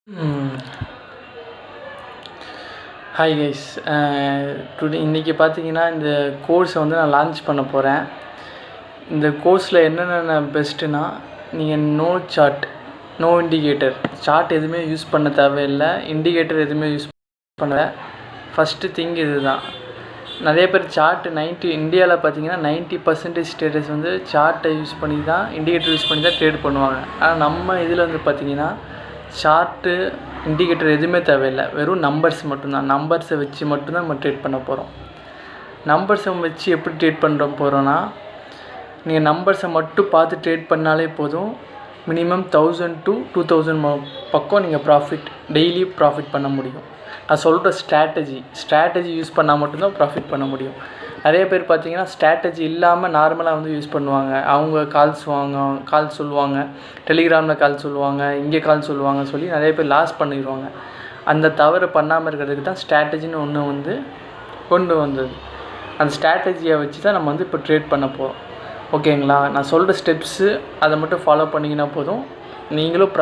ம். Hi guys. இன்றைக்கி பார்த்தீங்கன்னா இந்த கோர்ஸை வந்து நான் லான்ச் பண்ண போகிறேன். இந்த கோர்ஸில் என்னென்ன பெஸ்ட்டுனா, நீங்கள் no chart, no indicator, chart எதுவுமே யூஸ் பண்ண தேவையில்லை, இண்டிகேட்டர் எதுவுமே யூஸ் பண்ணல. ஃபஸ்ட்டு திங் இது தான். நிறைய பேர் சார்ட்டு இந்தியாவில் பார்த்தீங்கன்னா 90% ட்ரேடர்ஸ் வந்து சார்ட்டை யூஸ் பண்ணி தான், இண்டிகேட்டர் யூஸ் பண்ணி தான் ட்ரேட் பண்ணுவாங்க. ஆனால் நம்ம இதில் வந்து பார்த்திங்கன்னா சார்ட்டு இண்டிகேட்டர் எதுவுமே தேவையில்லை, வெறும் நம்பர்ஸ் மட்டும்தான். நம்பர்ஸை வச்சு மட்டும்தான் நம்ம ட்ரேட் பண்ண போகிறோம். நம்பர்ஸை வச்சு எப்படி ட்ரேட் பண்ணுற போகிறோன்னா, நீங்கள் நம்பர்ஸை மட்டும் பார்த்து ட்ரேட் பண்ணாலே போதும். மினிமம் 1000 to 2000 பக்கம் நீங்கள் டெய்லி ப்ராஃபிட் பண்ண முடியும். நான் சொல்கிற ஸ்ட்ராட்டஜி யூஸ் பண்ணால் மட்டும்தான் ப்ராஃபிட் பண்ண முடியும். நிறைய பேர் பார்த்தீங்கன்னா ஸ்ட்ராட்டஜி இல்லாமல் நார்மலாக வந்து யூஸ் பண்ணுவாங்க. அவங்க கால் சொல்லுவாங்க, டெலிகிராமில் கால் சொல்லுவாங்க, இங்கே கால் சொல்லுவாங்க சொல்லி நிறைய பேர் லாஸ் பண்ணிடுவாங்க. அந்த தவறு பண்ணாமல் இருக்கிறதுக்கு தான் ஸ்ட்ராட்டஜின்னு ஒன்று வந்து கொண்டு வந்தது. அந்த ஸ்ட்ராட்டஜியை வச்சு தான் நம்ம வந்து இப்போ ட்ரேட் பண்ண போகிறோம். ஓகேங்களா? நான் சொல்கிற ஸ்டெப்ஸு அதை மட்டும் ஃபாலோ பண்ணிங்கன்னா போதும், நீங்களும்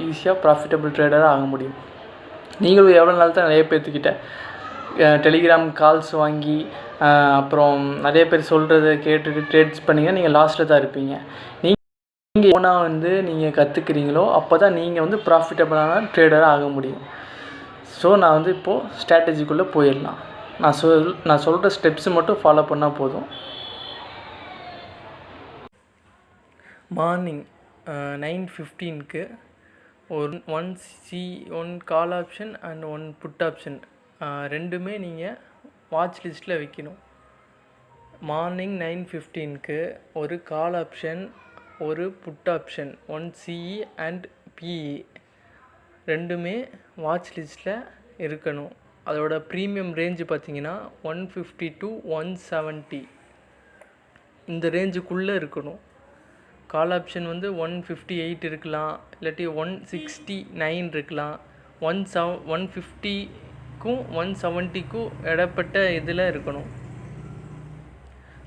ஈஸியாக ப்ராஃபிட்டபிள் ட்ரேடராக ஆக முடியும். நீங்களும் எவ்வளோ நாள் தான் நிறைய பேர்த்துக்கிட்ட டெலிகிராம் கால்ஸ் வாங்கி அப்புறம் நிறைய பேர் சொல்கிறத கேட்டுட்டு ட்ரேட்ஸ் பண்ணிங்கன்னா நீங்கள் லாஸ்ட்டில் தான் இருப்பீங்க. நீங்கள் ஓனாக வந்து நீங்கள் கற்றுக்குறீங்களோ அப்போ தான் நீங்கள் வந்து ப்ராஃபிட்டபிளான ட்ரேடராக ஆக முடியும். ஸோ நான் வந்து இப்போது ஸ்ட்ராட்டஜிக்குள்ளே போயிடலாம். நான் சொல்கிற ஸ்டெப்ஸு மட்டும் ஃபாலோ பண்ணால் போதும். மார்னிங் 9:15க்கு one call option and one put option ரெண்டுமே நீங்கள் வாட்ச் லிஸ்ட்டில் வைக்கணும். மார்னிங் 9:15க்கு ஒரு கால் ஆப்ஷன், ஒரு put option, one CE and PE ரெண்டுமே வாட்ச் லிஸ்ட்டில் இருக்கணும். அதோட ப்ரீமியம் ரேஞ்சு பார்த்திங்கன்னா 150 to 170 இந்த ரேஞ்சுக்குள்ளே இருக்கணும். கால் ஆப்ஷன் வந்து 158 இருக்கலாம், இல்லாட்டி 169 இருக்கலாம். 150க்கும் 170க்கும் இடப்பட்ட இதில் இருக்கணும்.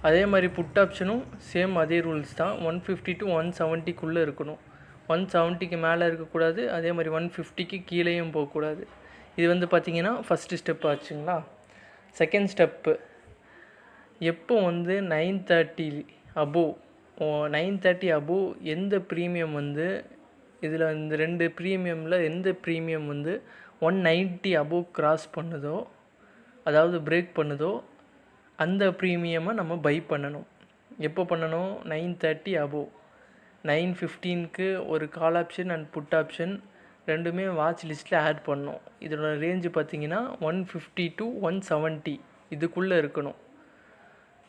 அதே மாதிரி புட் ஆப்ஷனும் சேம் அதே ரூல்ஸ் தான். 150 to 170க்குள்ளே இருக்கணும். 170க்கு மேலே இருக்கக்கூடாது, அதே மாதிரி 150க்கு கீழேயும் போகக்கூடாது. இது வந்து பார்த்திங்கன்னா ஃபஸ்ட்டு ஸ்டெப் ஆச்சுங்களா. செகண்ட் ஸ்டெப்பு, எப்போ வந்து 930 அபோவ் எந்த ப்ரீமியம் வந்து இதில் இந்த ரெண்டு ப்ரீமியமில் எந்த ப்ரீமியம் வந்து 190 அபோவ் கிராஸ் பண்ணுதோ, அதாவது பிரேக் பண்ணுதோ, அந்த ப்ரீமியமை நம்ம பை பண்ணணும். எப்போ பண்ணணும்? 930 அபோவ். 9:15க்கு ஒரு call option and put option ரெண்டுமே வாட்ச் லிஸ்ட்டில் ஆட் பண்ணணும். இதோட ரேஞ்சு பார்த்திங்கன்னா 150 to 170 இதுக்குள்ளே இருக்கணும்.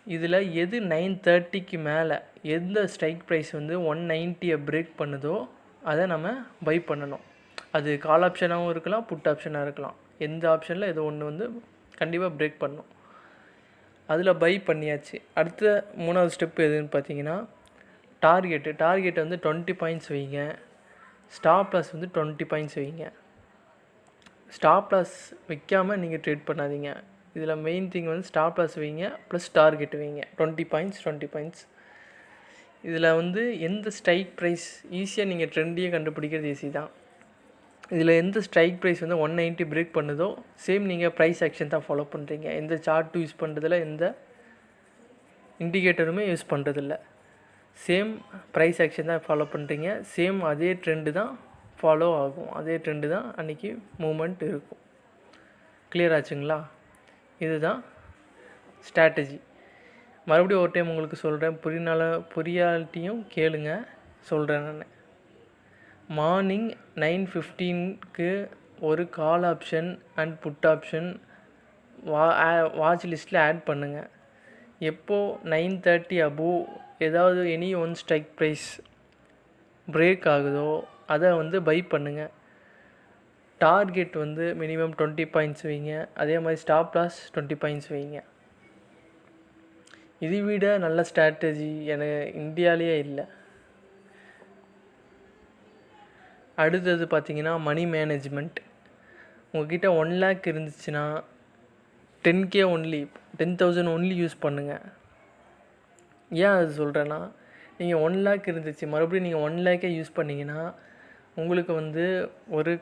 இதில் எது 930க்கு மேலே எந்த ஸ்ட்ரைக் ப்ரைஸ் வந்து 190 பிரேக் பண்ணுதோ அதை நம்ம பை பண்ணணும். அது கால் ஆப்ஷனாகவும் இருக்கலாம், புட் ஆப்ஷனாக இருக்கலாம். எந்த ஆப்ஷனில் ஏதோ ஒன்று வந்து கண்டிப்பாக பிரேக் பண்ணணும். அதில் பை பண்ணியாச்சு. அடுத்த மூணாவது ஸ்டெப் எதுன்னு பார்த்தீங்கன்னா டார்கெட்டு வந்து 20 பாயிண்ட்ஸ் வைங்க. ஸ்டாப் லாஸ் வந்து 20 பாயிண்ட்ஸ் வைங்க. ஸ்டாப் லாஸ் வைக்காமல் நீங்கள் ட்ரேட் பண்ணாதீங்க. இதில் மெயின் திங் வந்து ஸ்டாப் லாஸ் வைங்க ப்ளஸ் டார்கெட் வைங்க. 20 பாயிண்ட்ஸ். இதில் வந்து எந்த ஸ்ட்ரைக் ப்ரைஸ் ஈஸியாக நீங்கள் ட்ரெண்டையே கண்டுபிடிக்கிறது ஈஸி தான். இதில் எந்த ஸ்ட்ரைக் ப்ரைஸ் வந்து 190 பிரேக் பண்ணுதோ சேம் நீங்கள் ப்ரைஸ் ஆக்ஷன் தான் ஃபாலோ பண்ணுறீங்க. எந்த சார்ட்டும் யூஸ் பண்ணுறதில்ல, எந்த இண்டிகேட்டருமே யூஸ் பண்ணுறதில்ல. சேம் ப்ரைஸ் ஆக்ஷன் தான் ஃபாலோ பண்ணுறீங்க. சேம் அதே ட்ரெண்டு தான் ஃபாலோ ஆகும். அதே ட்ரெண்டு தான் அன்றைக்கி மூமெண்ட் இருக்கும். கிளியர் ஆச்சுங்களா? இதுதான் ஸ்ட்ராட்டஜி. மறுபடியும் ஒரு டைம் உங்களுக்கு சொல்கிறேன், புரியாட்டியும் கேளுங்க, சொல்கிறேன் நான். மார்னிங் 9:15க்கு ஒரு call option and put option watch லிஸ்ட்டில் ஆட் பண்ணுங்கள். எப்போது 930 அபோவ் ஏதாவது any one strike price break ஆகுதோ அதை வந்து பை பண்ணுங்கள். டார்கெட் வந்து மினிமம் 20 பாயிண்ட்ஸ் வைங்க. அதே மாதிரி ஸ்டாப் லாஸ் 20 பாயிண்ட்ஸ் வைங்க. இதை விட நல்ல ஸ்ட்ராட்டஜி எனக்கு இந்தியாவிலேயே இல்லை. அடுத்தது பார்த்திங்கன்னா மணி மேனேஜ்மெண்ட். உங்கள்கிட்ட 1 lakh இருந்துச்சுன்னா 10,000 ஒன்லி யூஸ் பண்ணுங்கள். ஏன் அது சொல்கிறேன்னா, நீங்கள் 1 lakh இருந்துச்சு, மறுபடியும் நீங்கள் 1 lakh யூஸ் பண்ணிங்கன்னா உங்களுக்கு வந்து ஒரு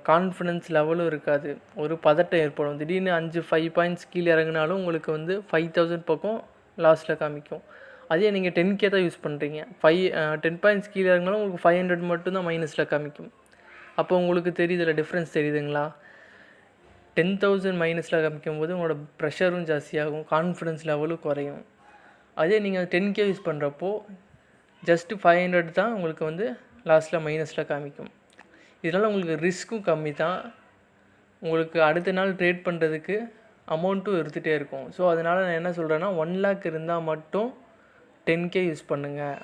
கான்ஃபிடன்ஸ் லெவலும் இருக்காது, ஒரு பதட்டம் ஏற்படும். திடீர்னு 5 பாயிண்ட்ஸ் கீழே இறங்கினாலும் உங்களுக்கு வந்து 5000 பக்கம் லாஸில் காமிக்கும். அதே நீங்கள் 10K தான் யூஸ் பண்ணுறீங்க, 10 பாயிண்ட்ஸ் கீழே இறங்கினாலும் உங்களுக்கு 500 மட்டும்தான் மைனஸில் காமிக்கும். அப்போ உங்களுக்கு தெரியுதுல டிஃப்ரென்ஸ் தெரியுதுங்களா? 10,000 மைனஸில் காமிக்கும் போது உங்களோட ப்ரெஷரும் ஜாஸ்தியாகும், கான்ஃபிடன்ஸ் லெவலும் குறையும். அதே நீங்கள் 10K யூஸ் பண்ணுறப்போ ஜஸ்ட்டு 500 தான் உங்களுக்கு வந்து லாஸ்ட்டில் மைனஸில் காமிக்கும். இதனால் உங்களுக்கு ரிஸ்க்கும் கம்மி தான், உங்களுக்கு அடுத்த நாள் ட்ரேட் பண்ணுறதுக்கு அமௌண்ட்டும் எடுத்துகிட்டே இருக்கும். ஸோ அதனால் நான் என்ன சொல்கிறேன்னா 1 lakh இருந்தால் மட்டும் 10K யூஸ் பண்ணுங்கள்.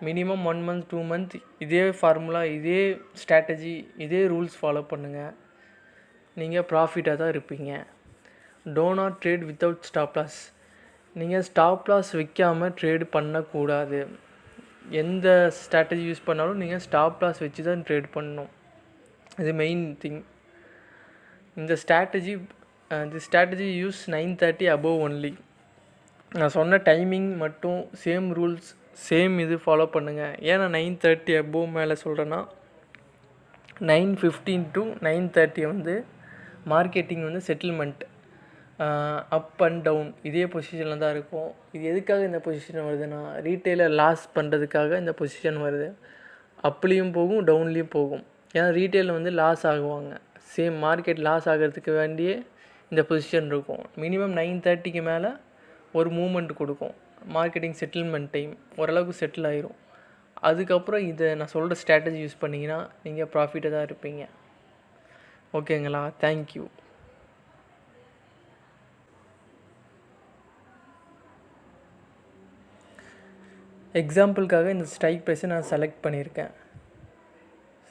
மினிமம் 1 month 2 month இதே ஃபார்முலா, இதே ஸ்ட்ராட்டஜி, இதே ரூல்ஸ் ஃபாலோ பண்ணுங்கள், நீங்கள் ப்ராஃபிட்டாக தான் இருப்பீங்க. Do not trade without stop loss. நீங்கள் ஸ்டாப் லாஸ் வைக்காமல் ட்ரேட் பண்ணக்கூடாது. எந்த ஸ்ட்ராட்டஜி யூஸ் பண்ணாலும் நீங்கள் ஸ்டாப் லாஸ் வச்சு தான் ட்ரேட் பண்ணணும், இது மெயின் திங். இந்த ஸ்ட்ராட்டஜி யூஸ் 9:30 above ஒன்லி. நான் சொன்ன டைமிங் மட்டும் சேம் ரூல்ஸ், சேம் இது ஃபாலோ பண்ணுங்கள். ஏன்னா 9:30 above மேலே சொல்கிறேன்னா 9:15 to 9:30 வந்து மார்க்கெட்டிங் வந்து செட்டில்மெண்ட், அப் அண்ட் டவுன் இதே பொசிஷனில் தான் இருக்கும். இது எதுக்காக இந்த பொசிஷன் வருதுன்னா, ரீட்டெயிலை லாஸ் பண்ணுறதுக்காக இந்த பொசிஷன் வருது. அப்லேயும் போகும், டவுன்லேயும் போகும். ஏன்னா ரீட்டெயிலில் வந்து லாஸ் ஆகுவாங்க, சேம் மார்க்கெட் லாஸ் ஆகிறதுக்கு வேண்டியே இந்த பொசிஷன் இருக்கும். மினிமம் 9:30க்கு மேலே ஒரு மூமெண்ட் கொடுக்கும், மார்க்கெட்டிங் செட்டில்மெண்ட் டைம் ஓரளவுக்கு செட்டில் ஆயிரும். அதுக்கப்புறம் இதை நான் சொல்கிற ஸ்ட்ராட்டஜி யூஸ் பண்ணிங்கன்னா நீங்கள் ப்ராஃபிட்டாக தான் இருப்பீங்க. ஓகேங்களா? தேங்க்யூ. எக்ஸாம்பிளுக்காக இந்த ஸ்ட்ரைக் ப்ரைஸை நான் செலக்ட் பண்ணியிருக்கேன்.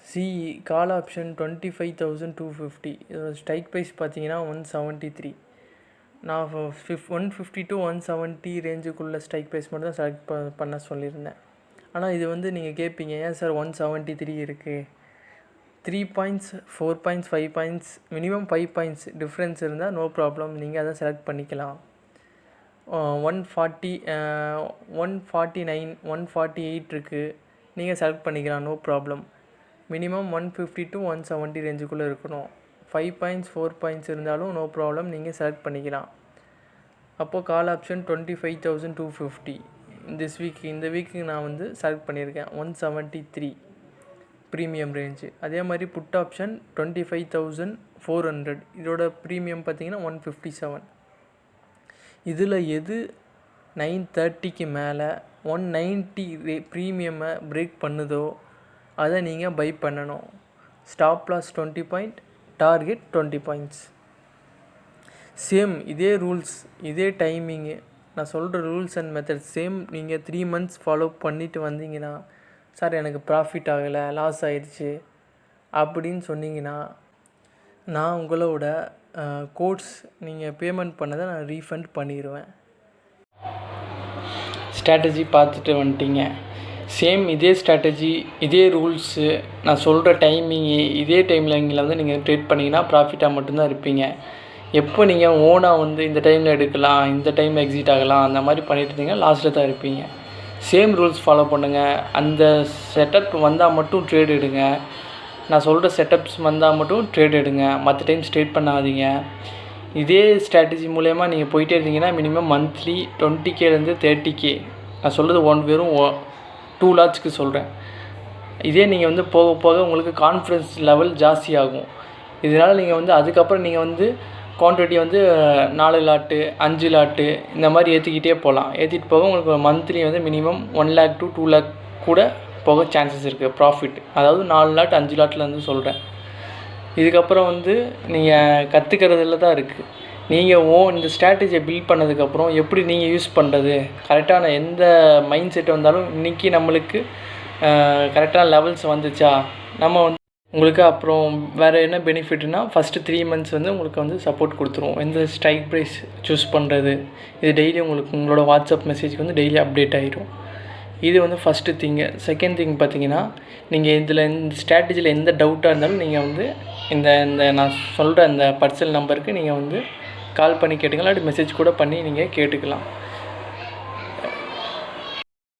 CE call option 25,250. இதோட ஸ்ட்ரைக் ப்ரைஸ் பார்த்தீங்கன்னா 173. நான் 150 to 170 ரேஞ்சுக்குள்ளே ஸ்ட்ரைக் ப்ரைஸ் மட்டும் தான் செலக்ட் பண்ண சொல்லியிருந்தேன். ஆனால் இது வந்து நீங்கள் கேட்பீங்க, ஏன் சார் 173 இருக்குது? 3 points 4 points 5 points minimum 5 points difference இருந்தால் நோ ப்ராப்ளம், நீங்கள் அதை செலக்ட் பண்ணிக்கலாம். 140 149 148 இருக்குது, நீங்கள் செலக்ட் பண்ணிக்கலாம், நோ ப்ராப்ளம். மினிமம் 150 to 170 ரேஞ்சுக்குள்ளே இருக்கணும். 5 பாயிண்ட்ஸ் 4 பாயிண்ட்ஸ் இருந்தாலும் நோ ப்ராப்ளம், நீங்கள் செலக்ட் பண்ணிக்கலாம். அப்போது கால் ஆப்ஷன் 25,250 இந்த வீக்கு நான் வந்து செலக்ட் பண்ணியிருக்கேன் 173 ப்ரீமியம் ரேஞ்சு. அதே மாதிரி புட் ஆப்ஷன் 25,400. இதோட ப்ரீமியம் பார்த்தீங்கன்னா 157. இதில் எது 9:30க்கு மேலே 190 ப்ரீமியமை பிரேக் பண்ணுதோ அதை நீங்கள் பை பண்ணணும். Stop loss 20 point, target 20 points. Same இதே ரூல்ஸ், இதே டைமிங்கு, நான் சொல்கிற ரூல்ஸ் அண்ட் மெத்தட் சேம். நீங்கள் 3 months ஃபாலோ பண்ணிவிட்டு வந்தீங்கன்னா, சார் எனக்கு ப்ராஃபிட் ஆகலை, லாஸ் ஆயிடுச்சு அப்படின்னு சொன்னீங்கன்னா, நான் உங்களோட கோட்ஸ் நீங்கள் பேமெண்ட் பண்ணதை நான் ரீஃபண்ட் பண்ணிடுவேன். ஸ்ட்ராட்டஜி பார்த்துட்டு வந்துட்டீங்க. சேம் இதே ஸ்ட்ராட்டஜி, இதே ரூல்ஸு, நான் சொல்கிற டைமிங்கு, இதே டைமில் இங்கே வந்து நீங்கள் ட்ரேட் பண்ணிங்கன்னா ப்ராஃபிட்டாக மட்டும்தான் இருப்பீங்க. எப்போ நீங்கள் ஓனாக வந்து இந்த டைமில் எடுக்கலாம், இந்த டைமில் எக்ஸிட் ஆகலாம், அந்த மாதிரி பண்ணிட்டு இருந்தீங்கன்னா லாஸ்ட்டில் தான் இருப்பீங்க. சேம் ரூல்ஸ் ஃபாலோ பண்ணுங்கள். அந்த செட்டப் வந்தால் மட்டும் ட்ரேட் எடுங்க. நான் சொல்கிற செட்டப்ஸ் வந்தால் மட்டும் ட்ரேட் எடுங்க, மற்ற டைம் ட்ரேட் பண்ணாதீங்க. இதே ஸ்ட்ராட்டஜி மூலயமா நீங்கள் போயிட்டே இருந்தீங்கன்னா மினிமம் மந்த்லி 20Kலேருந்து 30K. நான் சொல்கிறது வெறும் 2 lakhsக்கு சொல்கிறேன். இதே நீங்கள் வந்து போக போக உங்களுக்கு கான்ஃபிடன்ஸ் லெவல் ஜாஸ்தி ஆகும். இதனால் நீங்கள் வந்து அதுக்கப்புறம் நீங்கள் வந்து குவான்டிட்டி வந்து 4 lot 5 lot இந்த மாதிரி ஏற்றிக்கிட்டே போகலாம். ஏற்றிட்டு போக உங்களுக்கு மந்த்லி வந்து மினிமம் 1 lakh to 2 lakh கூட போக சான்சஸ் இருக்குது ப்ராஃபிட். அதாவது 4 lot 5 lotலேருந்து சொல்கிறேன். இதுக்கப்புறம் வந்து நீங்கள் கற்றுக்கிறதுல தான் இருக்குது. நீங்கள் இந்த ஸ்ட்ராட்டஜியை பில்ட் பண்ணதுக்கப்புறம் எப்படி நீங்கள் யூஸ் பண்ணுறது, கரெக்டான எந்த மைண்ட் செட் வந்தாலும் இன்றைக்கி நம்மளுக்கு கரெக்டான லெவல்ஸ் வந்துச்சா, நம்ம வந்து உங்களுக்கு அப்புறம் வேறு என்ன பெனிஃபிட்னா, ஃபஸ்ட்டு 3 months வந்து உங்களுக்கு வந்து சப்போர்ட் கொடுத்துரும். எந்த ஸ்ட்ரைக் ப்ரைஸ் சூஸ் பண்ணுறது, இது டெய்லி உங்களோட வாட்ஸ்அப் மெசேஜ்க்கு வந்து டெய்லி அப்டேட் ஆகிடும். இது வந்து ஃபஸ்ட்டு திங்கு. செகண்ட் திங் பார்த்தீங்கன்னா, நீங்கள் இந்த ஸ்ட்ராட்டஜியில் எந்த டவுட்டாக இருந்தாலும் நீங்கள் வந்து இந்த நான் சொல்கிற அந்த பர்சனல் நம்பருக்கு நீங்கள் வந்து கால் பண்ணி கேட்டுக்கலாம், இல்லாட்டி மெசேஜ் கூட பண்ணி நீங்கள் கேட்டுக்கலாம்.